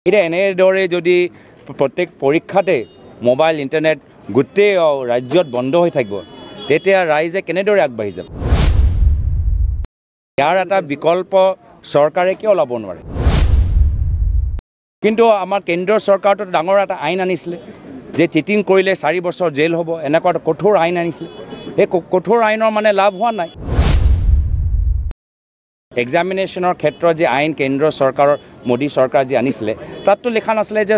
এটা এনেদৰে যদি প্ৰত্যেক পৰীক্ষাতে মোবাইল ইণ্টাৰনেট গোটেই ৰাজ্যত বন্ধ হৈ থাকিব তেতিয়া ৰাইজে কেনেদৰে আগবাঢ়ি যাব ইয়াৰ এটা বিকল্প চৰকাৰে কিয় ল'ব নোৱাৰে কিন্তু আমাৰ কেন্দ্ৰীয় চৰকাৰটো ডাঙৰ এটা আইন আনিছিলে যে চিটিং কৰিলে 4 বছৰ জেল হ'ব এনেকুৱা এটা কঠোৰ আইন আনিছিলে এই কঠোৰ আইনৰ মানে লাভ হোৱা নাই এক্সামিনেশ্যনৰ ক্ষেত্ৰত যে আইন কেন্দ্ৰীয় চৰকাৰৰ মোদী চৰকাৰ যে আনিছিলে তাততো লিখা নাছিলে যে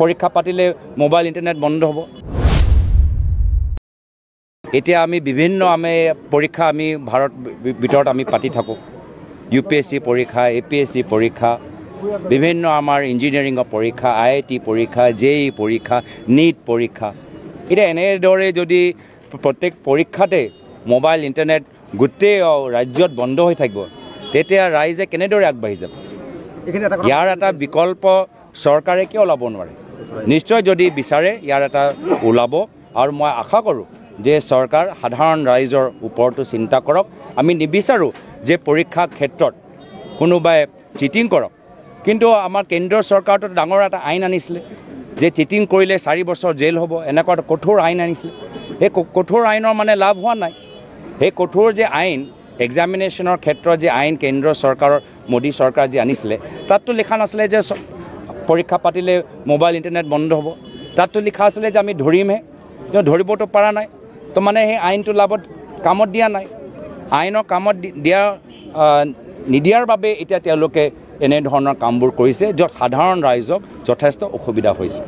পৰীক্ষা পাতিলে মোবাইল ইণ্টাৰনেট বন্ধ হ'ব এতিয়া আমি বিভিন্ন পৰীক্ষা আমি ভাৰত ভিতৰত আমি পাতি থাকোঁ UPSC পৰীক্ষা APSC পৰীক্ষা বিভিন্ন আমাৰ ইঞ্জিনিয়াৰিঙৰ পৰীক্ষা IIT পৰীক্ষা JEE পৰীক্ষা NEET পৰীক্ষা এতিয়া এনেদৰে যদি প্ৰত্যেক পৰীক্ষাতে মোবাইল ইণ্টাৰনেট গোটেই ৰাজ্যত বন্ধ হৈ থাকিব তেতিয়া ৰাইজে কেনেদৰে আগবাঢ়ি যাব ইয়াৰ এটা বিকল্প চৰকাৰে কিয় ল'ব নোৱাৰে নিশ্চয় যদি বিচাৰে ইয়াৰ এটা ওলাব আৰু মই আশা কৰোঁ যে চৰকাৰ সাধাৰণ ৰাইজৰ ওপৰতো চিন্তা কৰক আমি নিবিচাৰোঁ যে পৰীক্ষাৰ ক্ষেত্ৰত কোনোবাই চিটিং কৰক কিন্তু আমাৰ কেন্দ্ৰীয় চৰকাৰটো ডাঙৰ এটা আইন আনিছিলে যে চিটিং কৰিলে 4 বছৰ জেল হ'ব এনেকুৱা এটা কঠোৰ আইন আনিছিলে এই কঠোৰ আইনৰ মানে লাভ হোৱা নাই এই কঠোৰ যে আইন এক্সামিনেশ্যনৰ ক্ষেত্ৰত যে আইন কেন্দ্ৰীয় চৰকাৰৰ মোদী চৰকাৰ যে আনিছিলে তাততো লিখা নাছিলে যে পৰীক্ষা পাতিলে মোবাইল ইণ্টাৰনেট বন্ধ হ'ব তাততো লিখা আছিলে যে আমি ধৰিমহে কিন্তু ধৰিবতো পৰা নাই তো মানে সেই আইনটো লাভত কামত দিয়া নাই আইনৰ কামত নিদিয়াৰ বাবে এতিয়া তেওঁলোকে এনেধৰণৰ কামবোৰ কৰিছে য'ত সাধাৰণ ৰাইজক যথেষ্ট অসুবিধা হৈছে